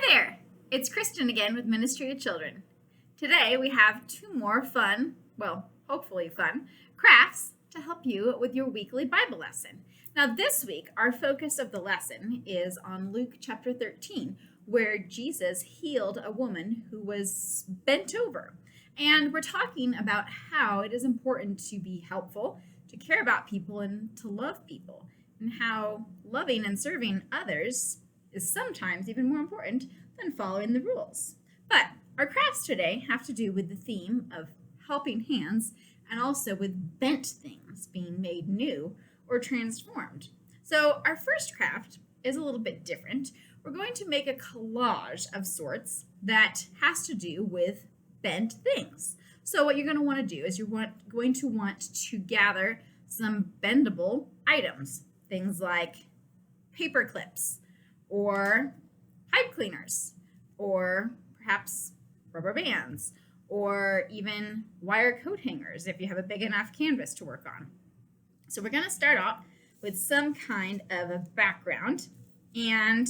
there! It's Kristen again with Ministry to Children. Today we have two more fun, well, hopefully fun, crafts to help you with your weekly Bible lesson. Now this week, our focus of the lesson is on Luke chapter 13, where Jesus healed a woman who was bent over. And we're talking about how it is important to be helpful, to care about people, and to love people, and how loving and serving others is sometimes even more important than following the rules. But our crafts today have to do with the theme of helping hands and also with bent things being made new or transformed. So our first craft is a little bit different. We're going to make a collage of sorts that has to do with bent things. So what you're going to want to do is you're going to want to gather some bendable items, things like paper clips or pipe cleaners or perhaps rubber bands or even wire coat hangers if you have a big enough canvas to work on. So we're going to start off with some kind of a background and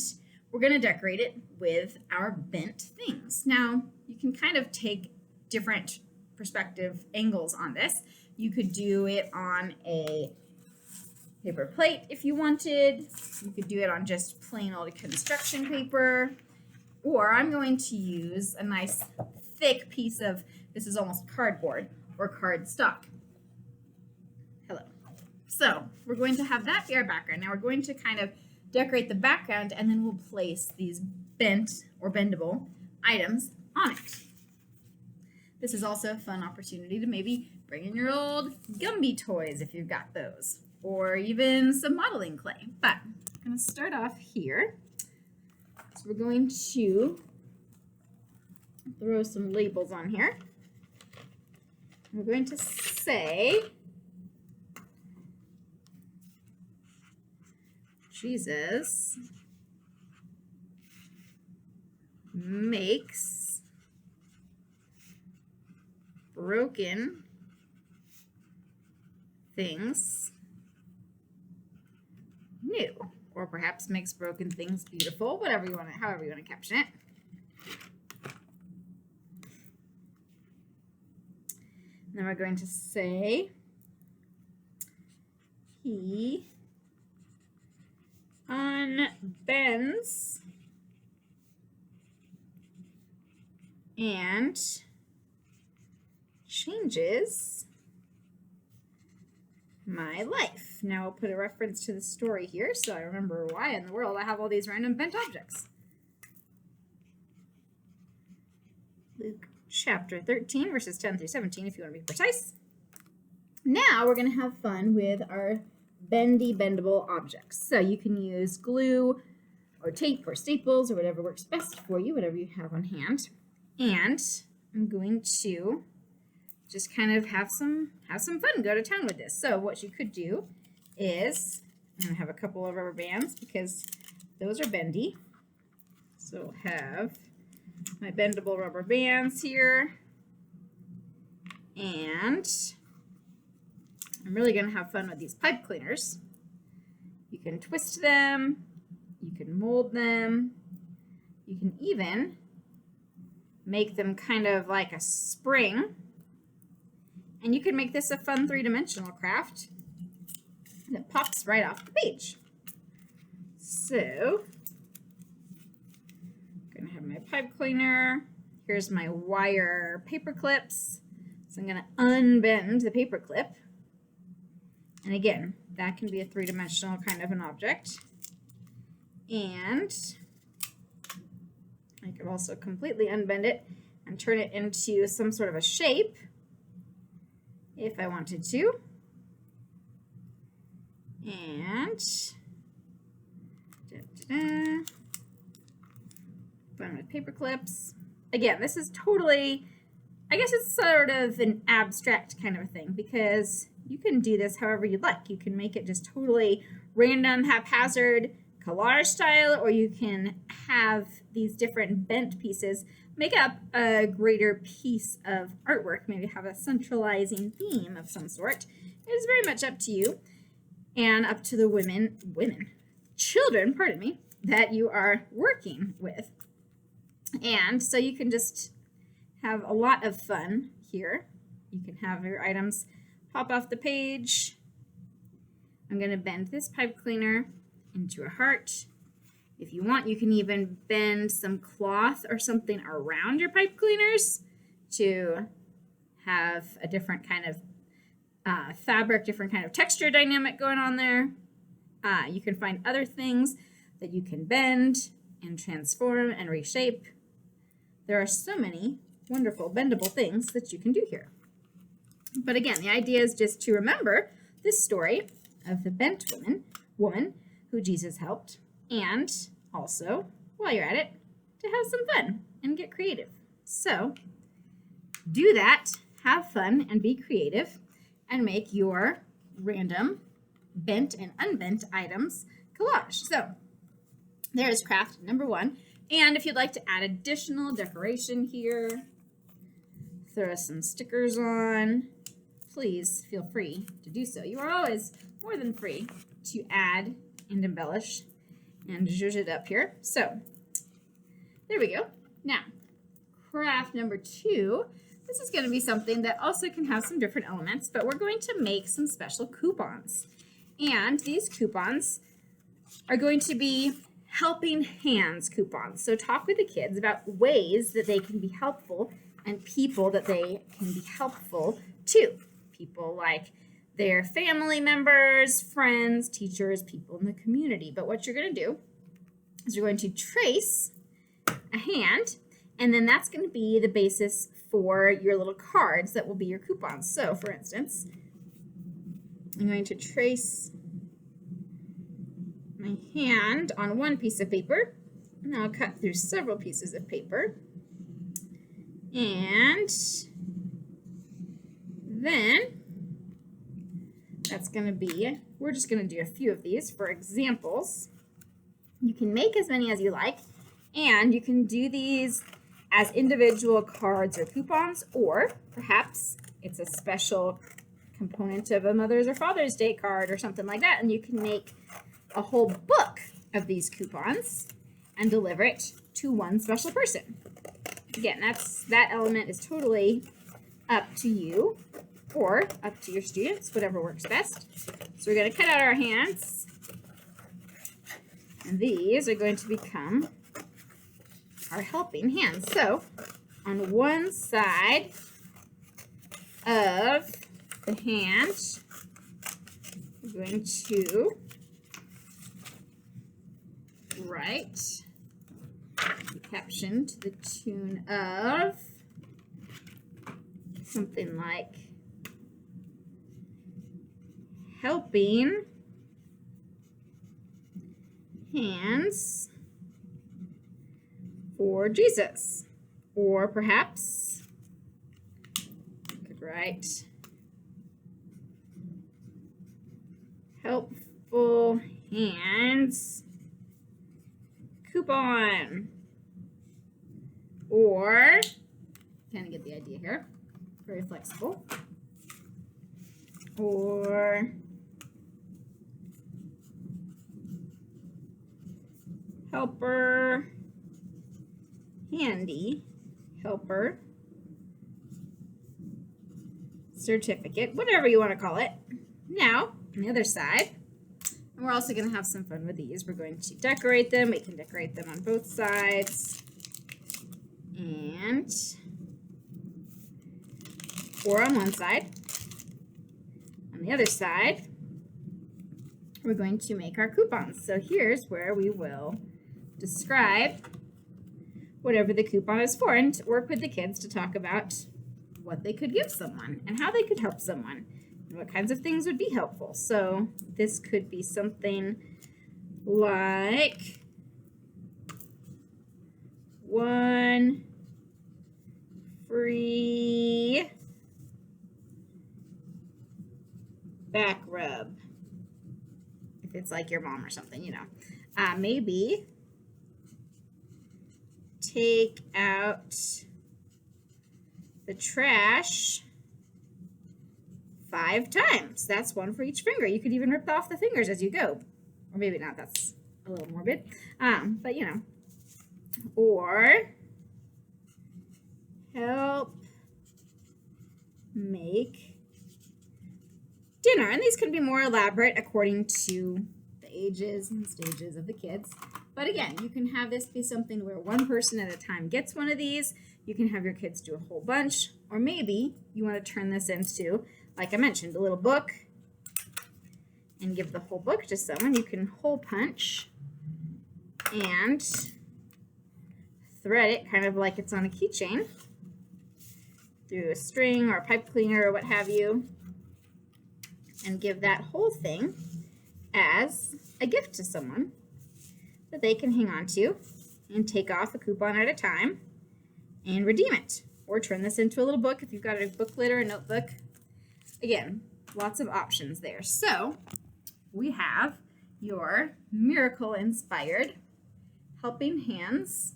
we're going to decorate it with our bent things. Now, you can kind of take different perspective angles on this. You could do it on a paper plate if you wanted. You could do it on just plain old construction paper. Or I'm going to use a nice thick piece of, this is almost cardboard or cardstock. Hello. So we're going to have that be our background. Now we're going to kind of decorate the background and then we'll place these bent or bendable items on it. This is also a fun opportunity to maybe bring in your old Gumby toys if you've got those, or even some modeling clay. But I'm going to start off here. So we're going to throw some labels on here. We're going to say, Jesus makes broken things new, or perhaps makes broken things beautiful, whatever you want to, however you want to caption it. And then we're going to say, he unbends and changes my life. Now I'll put a reference to the story here so I remember why in the world I have all these random bent objects. Luke chapter 13 verses 10 through 17 if you want to be precise. Now we're going to have fun with our bendable objects. So you can use glue or tape or staples or whatever works best for you, whatever you have on hand. And I'm going to just kind of have some fun, go to town with this. So what you could do is, I'm going to have a couple of rubber bands because those are bendy. So I'll have my bendable rubber bands here. And I'm really going to have fun with these pipe cleaners. You can twist them, you can mold them, you can even make them kind of like a spring. And you can make this a fun three-dimensional craft that pops right off the page. So, I'm going to have my pipe cleaner. Here's my wire paper clips. So I'm going to unbend the paper clip. And again, that can be a three-dimensional kind of an object. And I could also completely unbend it and turn it into some sort of a shape if I wanted to. And fun with paper clips. Again, this is totally, I guess it's sort of an abstract kind of a thing because you can do this however you like. You can make it just totally random, haphazard, collage style, or you can have these different bent pieces make up a greater piece of artwork, maybe have a centralizing theme of some sort. It is very much up to you and up to the children, that you are working with. And so you can just have a lot of fun here. You can have your items pop off the page. I'm going to bend this pipe cleaner into a heart. If you want, you can even bend some cloth or something around your pipe cleaners to have a different kind of fabric, different kind of texture dynamic going on there. You can find other things that you can bend and transform and reshape. There are so many wonderful bendable things that you can do here. But again, the idea is just to remember this story of the bent woman who Jesus helped, and also, while you're at it, to have some fun and get creative. So do that, have fun, and be creative, and make your random bent and unbent items collage. So there's craft number 1. And if you'd like to add additional decoration here, throw some stickers on, please feel free to do so. You are always more than free to add and embellish and zhuzh it up here. So there we go. Now, craft number 2. This is going to be something that also can have some different elements, but we're going to make some special coupons. And these coupons are going to be helping hands coupons. So talk with the kids about ways that they can be helpful and people that they can be helpful to. People like their family members, friends, teachers, people in the community. But what you're going to do is you're going to trace a hand, and then that's going to be the basis for your little cards that will be your coupons. So for instance, I'm going to trace my hand on one piece of paper, and I'll cut through several pieces of paper. And then that's going to be, we're just going to do a few of these for examples. You can make as many as you like, and you can do these as individual cards or coupons, or perhaps it's a special component of a Mother's or Father's Day card or something like that, and you can make a whole book of these coupons and deliver it to one special person. Again, that element is totally up to you or up to your students, whatever works best. So we're going to cut out our hands, and these are going to become our helping hands. So on one side of the hand, we're going to write the caption to the tune of something like helping hands for Jesus. Or perhaps I could write helpful hands coupon. Or, kind of get the idea here, very flexible. Or helper handy helper certificate, whatever you want to call it. Now, on the other side, and we're also going to have some fun with these. We're going to decorate them. We can decorate them on both sides. And, or on one side. On the other side, we're going to make our coupons. So here's where we will describe whatever the coupon is for and work with the kids to talk about what they could give someone and how they could help someone and what kinds of things would be helpful. So this could be something like 1 free back rub. If it's like your mom or something, you know. Maybe take out the trash 5 times. That's 1 for each finger. You could even rip off the fingers as you go. Or maybe not. That's a little morbid. But, you know. Or help make dinner. And these can be more elaborate according to the ages and stages of the kids. But again, you can have this be something where one person at a time gets one of these. You can have your kids do a whole bunch. Or maybe you want to turn this into, like I mentioned, a little book and give the whole book to someone. You can hole punch and thread it kind of like it's on a keychain through a string or a pipe cleaner or what have you, and give that whole thing as a gift to someone that they can hang on to and take off a coupon at a time and redeem it. Or turn this into a little book if you've got a booklet or a notebook. Again, lots of options there. So we have your miracle-inspired helping hands,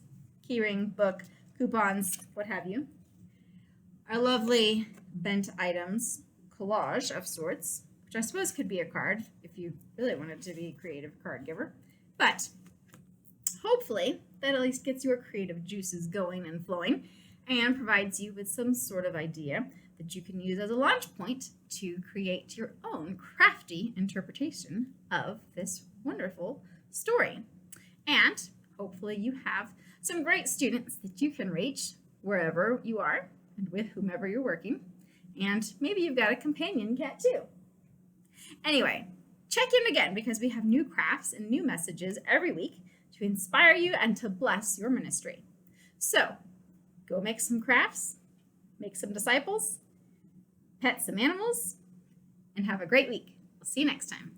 keyring, book, coupons, what have you. Our lovely bent items collage of sorts, which I suppose could be a card if you really wanted to be a creative card giver. But hopefully that at least gets your creative juices going and flowing and provides you with some sort of idea that you can use as a launch point to create your own crafty interpretation of this wonderful story. And hopefully you have some great students that you can reach wherever you are and with whomever you're working. And maybe you've got a companion cat too. Anyway, check in again because we have new crafts and new messages every week to inspire you and to bless your ministry. So go make some crafts, make some disciples, pet some animals, and have a great week. We'll see you next time.